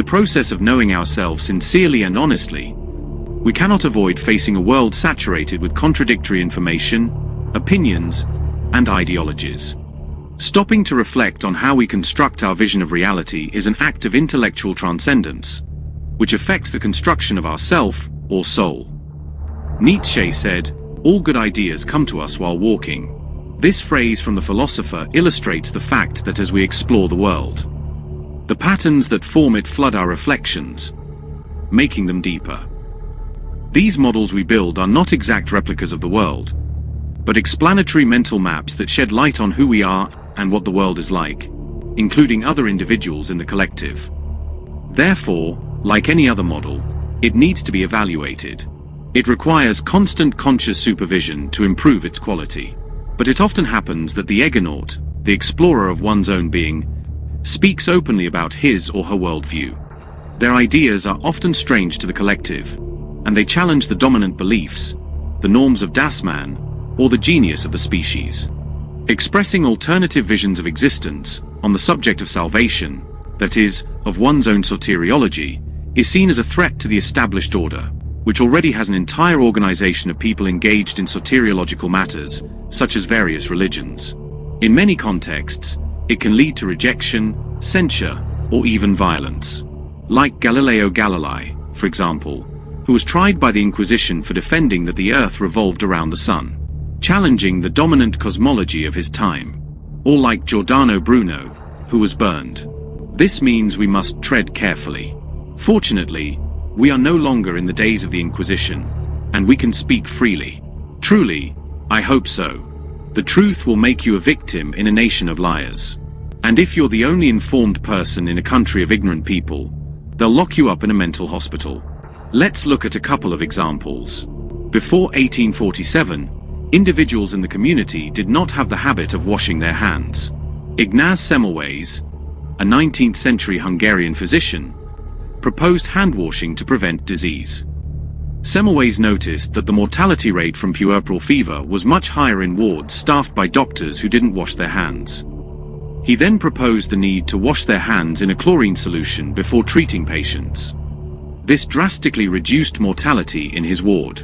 the process of knowing ourselves sincerely and honestly, we cannot avoid facing a world saturated with contradictory information, opinions, and ideologies. Stopping to reflect on how we construct our vision of reality is an act of intellectual transcendence, which affects the construction of our self or soul. Nietzsche said, "All good ideas come to us while walking." This phrase from the philosopher illustrates the fact that as we explore the world, the patterns that form it flood our reflections, making them deeper. These models we build are not exact replicas of the world, but explanatory mental maps that shed light on who we are and what the world is like, including other individuals in the collective. Therefore, like any other model, it needs to be evaluated. It requires constant conscious supervision to improve its quality. But it often happens that the egonaut, the explorer of one's own being, speaks openly about his or her worldview. Their ideas are often strange to the collective, and they challenge the dominant beliefs, the norms of Das Man, or the genius of the species. Expressing alternative visions of existence on the subject of salvation, that is, of one's own soteriology, is seen as a threat to the established order, which already has an entire organization of people engaged in soteriological matters, such as various religions. In many contexts, it can lead to rejection, censure, or even violence. Like Galileo Galilei, for example, who was tried by the Inquisition for defending that the Earth revolved around the Sun, challenging the dominant cosmology of his time. Or like Giordano Bruno, who was burned. This means we must tread carefully. Fortunately, we are no longer in the days of the Inquisition, and we can speak freely. Truly, I hope so. The truth will make you a victim in a nation of liars. And if you're the only informed person in a country of ignorant people, they'll lock you up in a mental hospital. Let's look at a couple of examples. Before 1847, individuals in the community did not have the habit of washing their hands. Ignaz Semmelweis, a 19th century Hungarian physician, proposed hand-washing to prevent disease. Semmelweis noticed that the mortality rate from puerperal fever was much higher in wards staffed by doctors who didn't wash their hands. He then proposed the need to wash their hands in a chlorine solution before treating patients. This drastically reduced mortality in his ward.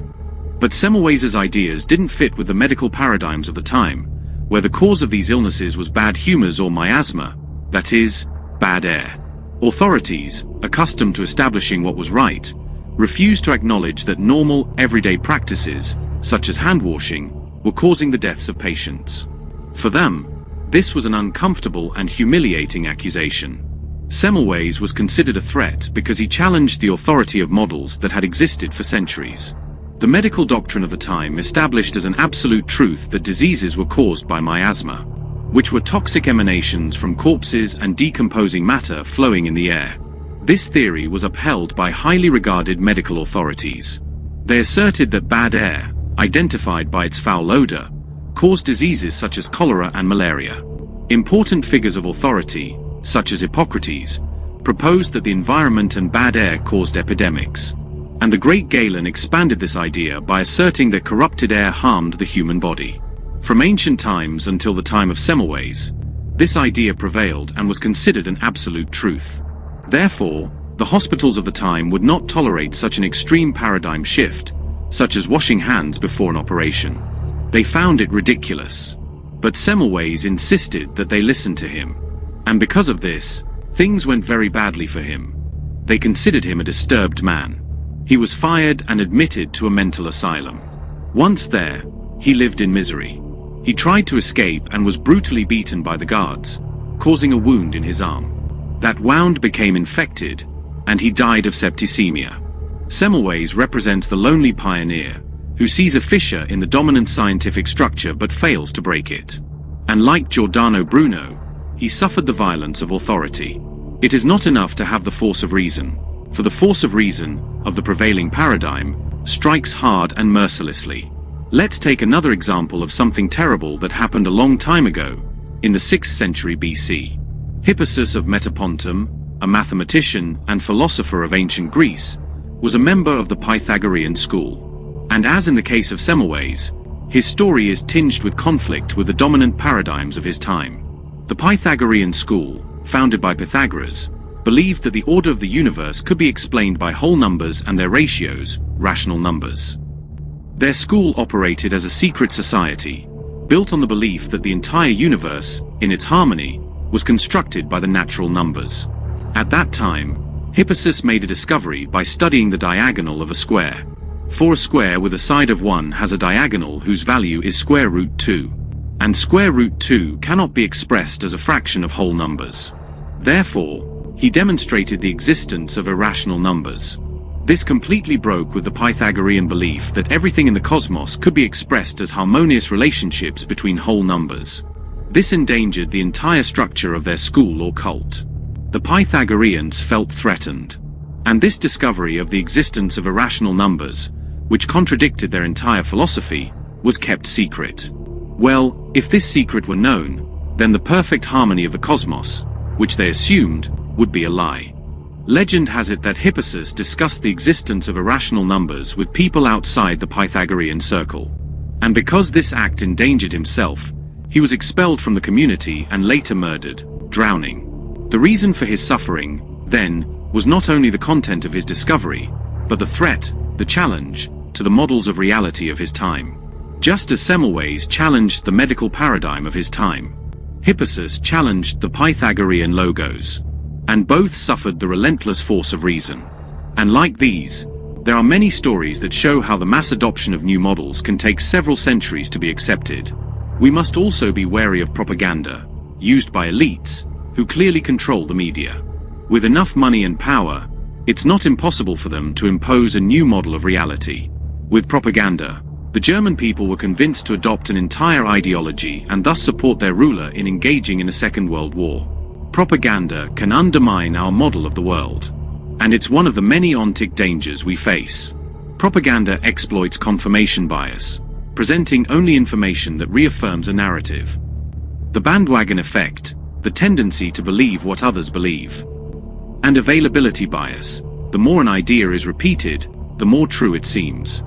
But Semmelweis's ideas didn't fit with the medical paradigms of the time, where the cause of these illnesses was bad humors or miasma, that is, bad air. Authorities, accustomed to establishing what was right, refused to acknowledge that normal, everyday practices, such as hand-washing, were causing the deaths of patients. For them, this was an uncomfortable and humiliating accusation. Semmelweis was considered a threat because he challenged the authority of models that had existed for centuries. The medical doctrine of the time established as an absolute truth that diseases were caused by miasma, which were toxic emanations from corpses and decomposing matter flowing in the air. This theory was upheld by highly regarded medical authorities. They asserted that bad air, identified by its foul odor, caused diseases such as cholera and malaria. Important figures of authority, such as Hippocrates, proposed that the environment and bad air caused epidemics. And the great Galen expanded this idea by asserting that corrupted air harmed the human body. From ancient times until the time of Semmelweis, this idea prevailed and was considered an absolute truth. Therefore, the hospitals of the time would not tolerate such an extreme paradigm shift, such as washing hands before an operation. They found it ridiculous. But Semmelweis insisted that they listen to him. And because of this, things went very badly for him. They considered him a disturbed man. He was fired and admitted to a mental asylum. Once there, he lived in misery. He tried to escape and was brutally beaten by the guards, causing a wound in his arm. That wound became infected, and he died of septicemia. Semmelweis represents the lonely pioneer, who sees a fissure in the dominant scientific structure but fails to break it. And like Giordano Bruno, he suffered the violence of authority. It is not enough to have the force of reason, for the force of reason, of the prevailing paradigm, strikes hard and mercilessly. Let's take another example of something terrible that happened a long time ago, in the 6th century BC. Hippasus of Metapontum, a mathematician and philosopher of ancient Greece, was a member of the Pythagorean school. And as in the case of Semmelweis, his story is tinged with conflict with the dominant paradigms of his time. The Pythagorean school, founded by Pythagoras, believed that the order of the universe could be explained by whole numbers and their ratios, rational numbers. Their school operated as a secret society, built on the belief that the entire universe, in its harmony, was constructed by the natural numbers. At that time, Hippasus made a discovery by studying the diagonal of a square. For a square with a side of 1 has a diagonal whose value is square root 2. And square root 2 cannot be expressed as a fraction of whole numbers. Therefore, he demonstrated the existence of irrational numbers. This completely broke with the Pythagorean belief that everything in the cosmos could be expressed as harmonious relationships between whole numbers. This endangered the entire structure of their school or cult. The Pythagoreans felt threatened. And this discovery of the existence of irrational numbers, which contradicted their entire philosophy, was kept secret. Well, if this secret were known, then the perfect harmony of the cosmos, which they assumed, would be a lie. Legend has it that Hippasus discussed the existence of irrational numbers with people outside the Pythagorean circle. And because this act endangered himself, he was expelled from the community and later murdered, drowning. The reason for his suffering, then, was not only the content of his discovery, but the threat, the challenge, to the models of reality of his time. Just as Semmelweis challenged the medical paradigm of his time, Hippasus challenged the Pythagorean logos. And both suffered the relentless force of reason. And like these, there are many stories that show how the mass adoption of new models can take several centuries to be accepted. We must also be wary of propaganda, used by elites, who clearly control the media. With enough money and power, it's not impossible for them to impose a new model of reality. With propaganda, the German people were convinced to adopt an entire ideology and thus support their ruler in engaging in a Second World War. Propaganda can undermine our model of the world. And it's one of the many ontic dangers we face. Propaganda exploits confirmation bias, presenting only information that reaffirms a narrative. The bandwagon effect, the tendency to believe what others believe. And availability bias, the more an idea is repeated, the more true it seems.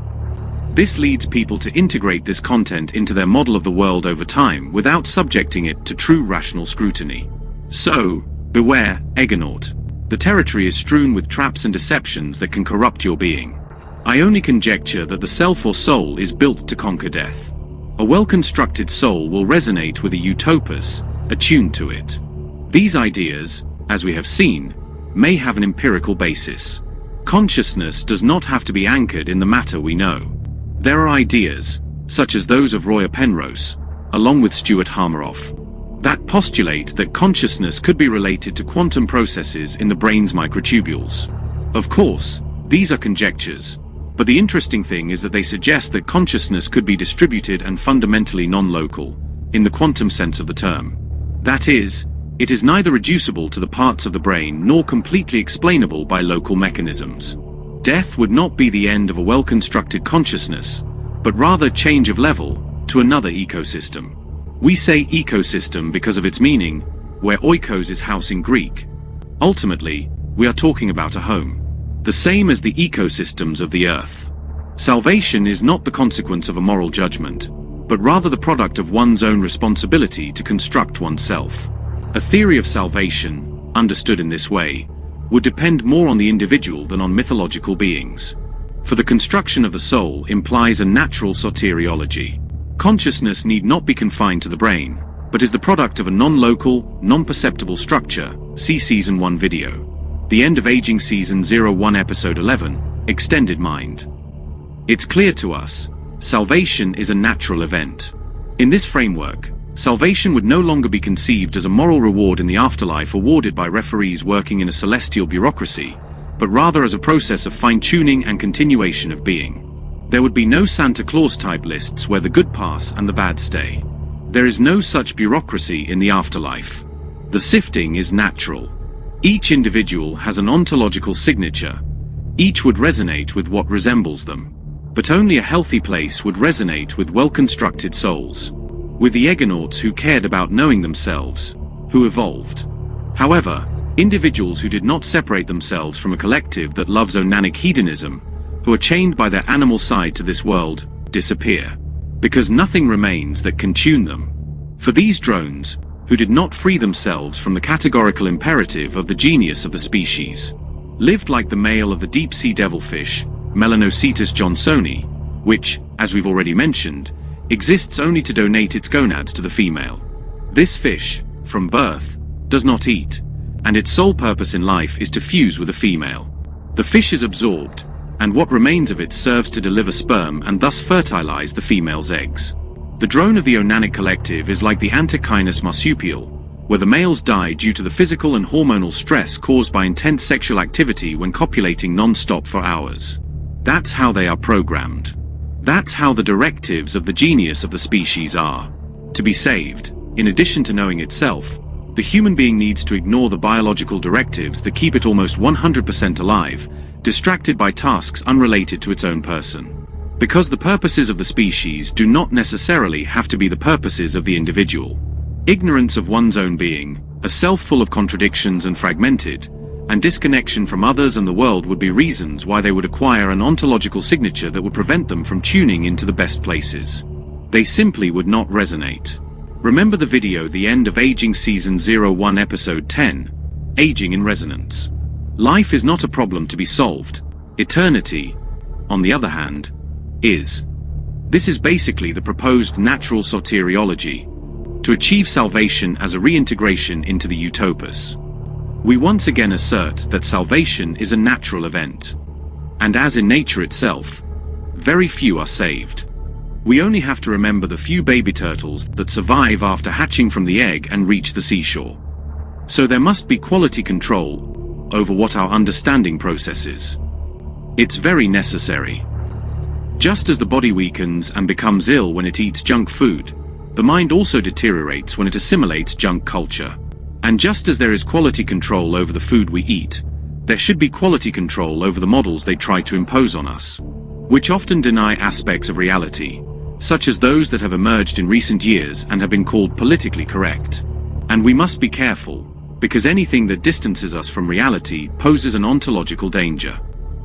This leads people to integrate this content into their model of the world over time without subjecting it to true rational scrutiny. So, beware, Eggonaut. The territory is strewn with traps and deceptions that can corrupt your being. I only conjecture that the self or soul is built to conquer death. A well-constructed soul will resonate with a utopus, attuned to it. These ideas, as we have seen, may have an empirical basis. Consciousness does not have to be anchored in the matter we know. There are ideas, such as those of Roya Penrose, along with Stuart Hameroff, that postulate that consciousness could be related to quantum processes in the brain's microtubules. Of course, these are conjectures, but the interesting thing is that they suggest that consciousness could be distributed and fundamentally non-local, in the quantum sense of the term. That is, it is neither reducible to the parts of the brain nor completely explainable by local mechanisms. Death would not be the end of a well-constructed consciousness, but rather change of level to another ecosystem. We say ecosystem because of its meaning, where oikos is house in Greek. Ultimately, we are talking about a home, the same as the ecosystems of the earth. Salvation is not the consequence of a moral judgment, but rather the product of one's own responsibility to construct oneself. A theory of salvation, understood in this way, would depend more on the individual than on mythological beings. For the construction of the soul implies a natural soteriology. Consciousness need not be confined to the brain, but is the product of a non-local, non-perceptible structure. See Season 1 video. The End of Aging Season 01 Episode 11, Extended Mind. It's clear to us, salvation is a natural event. In this framework, salvation would no longer be conceived as a moral reward in the afterlife awarded by referees working in a celestial bureaucracy, but rather as a process of fine-tuning and continuation of being. There would be no Santa Claus-type lists where the good pass and the bad stay. There is no such bureaucracy in the afterlife. The sifting is natural. Each individual has an ontological signature. Each would resonate with what resembles them. But only a healthy place would resonate with well-constructed souls. With the Eggonauts who cared about knowing themselves, who evolved. However, individuals who did not separate themselves from a collective that loves onanic hedonism, who are chained by their animal side to this world, disappear. Because nothing remains that can tune them. For these drones, who did not free themselves from the categorical imperative of the genius of the species, lived like the male of the deep-sea devilfish, Melanocetus johnsoni, which, as we've already mentioned, exists only to donate its gonads to the female. This fish, from birth, does not eat, and its sole purpose in life is to fuse with a female. The fish is absorbed, and what remains of it serves to deliver sperm and thus fertilize the female's eggs. The drone of the onanic collective is like the antechinus marsupial, where the males die due to the physical and hormonal stress caused by intense sexual activity when copulating non-stop for hours. That's how they are programmed. That's how the directives of the genius of the species are. To be saved, in addition to knowing itself, the human being needs to ignore the biological directives that keep it almost 100% alive, distracted by tasks unrelated to its own person. Because the purposes of the species do not necessarily have to be the purposes of the individual. Ignorance of one's own being, a self full of contradictions and fragmented, and disconnection from others and the world would be reasons why they would acquire an ontological signature that would prevent them from tuning into the best places. They simply would not resonate. Remember the video The End of Aging Season 01 Episode 10, Aging in Resonance. Life is not a problem to be solved. Eternity, on the other hand, is. This is basically the proposed natural soteriology, to achieve salvation as a reintegration into the utopus. We once again assert that salvation is a natural event. And as in nature itself, very few are saved. We only have to remember the few baby turtles that survive after hatching from the egg and reach the seashore. So there must be quality control over what our understanding processes. It's very necessary. Just as the body weakens and becomes ill when it eats junk food, the mind also deteriorates when it assimilates junk culture. And just as there is quality control over the food we eat, there should be quality control over the models they try to impose on us, which often deny aspects of reality, such as those that have emerged in recent years and have been called politically correct. And we must be careful, because anything that distances us from reality poses an ontological danger.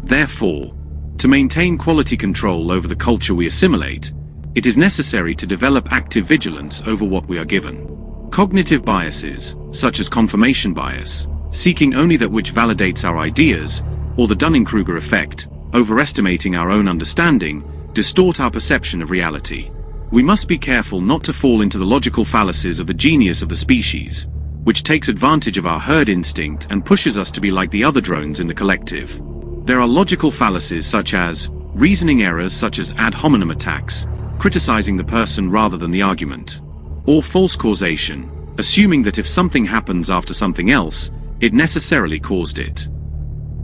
Therefore, to maintain quality control over the culture we assimilate, it is necessary to develop active vigilance over what we are given. Cognitive biases, such as confirmation bias, seeking only that which validates our ideas, or the Dunning-Kruger effect, overestimating our own understanding, distort our perception of reality. We must be careful not to fall into the logical fallacies of the genius of the species, which takes advantage of our herd instinct and pushes us to be like the other drones in the collective. There are logical fallacies such as reasoning errors such as ad hominem attacks, criticizing the person rather than the argument, or false causation, assuming that if something happens after something else, it necessarily caused it.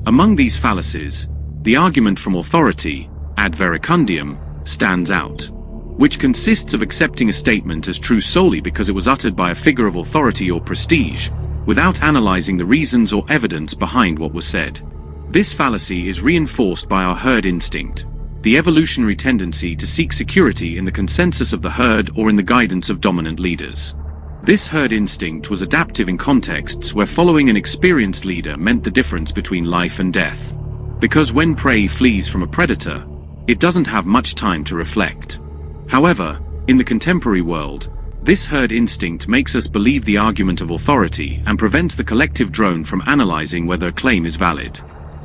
Among these fallacies, the argument from authority, ad verecundiam, stands out, which consists of accepting a statement as true solely because it was uttered by a figure of authority or prestige, without analyzing the reasons or evidence behind what was said. This fallacy is reinforced by our herd instinct, the evolutionary tendency to seek security in the consensus of the herd or in the guidance of dominant leaders. This herd instinct was adaptive in contexts where following an experienced leader meant the difference between life and death. Because when prey flees from a predator, it doesn't have much time to reflect. However, in the contemporary world, this herd instinct makes us believe the argument of authority and prevents the collective drone from analyzing whether a claim is valid.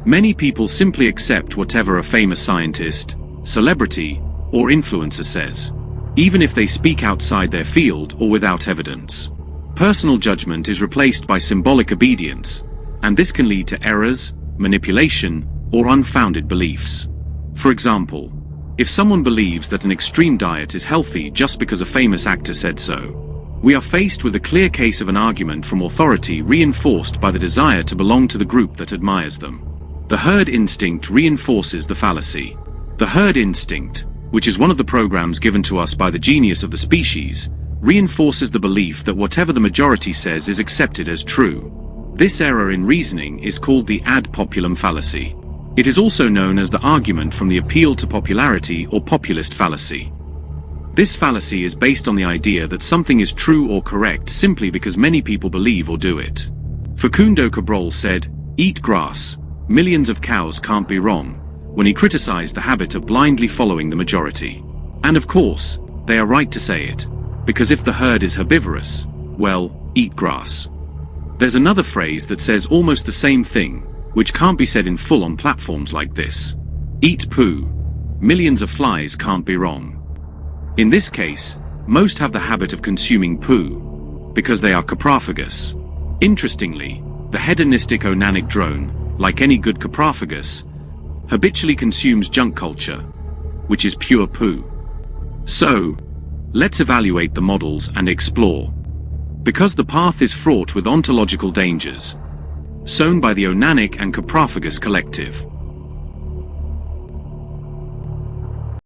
Many people simply accept whatever a famous scientist, celebrity, or influencer says, even if they speak outside their field or without evidence. Personal judgment is replaced by symbolic obedience, and this can lead to errors, manipulation, or unfounded beliefs. For example, if someone believes that an extreme diet is healthy just because a famous actor said so, we are faced with a clear case of an argument from authority reinforced by the desire to belong to the group that admires them. The herd instinct reinforces the fallacy. The herd instinct, which is one of the programs given to us by the genius of the species, reinforces the belief that whatever the majority says is accepted as true. This error in reasoning is called the ad populum fallacy. It is also known as the argument from the appeal to popularity or populist fallacy. This fallacy is based on the idea that something is true or correct simply because many people believe or do it. Facundo Cabral said, "Eat grass. Millions of cows can't be wrong," when he criticized the habit of blindly following the majority. And of course, they are right to say it, because if the herd is herbivorous, well, eat grass. There's another phrase that says almost the same thing, which can't be said in full on platforms like this. Eat poo. Millions of flies can't be wrong. In this case, most have the habit of consuming poo, because they are coprophagous. Interestingly, the hedonistic onanic drone, like any good coprophagous, habitually consumes junk culture, which is pure poo. So, let's evaluate the models and explore. Because the path is fraught with ontological dangers, sown by the onanic and coprophagous collective.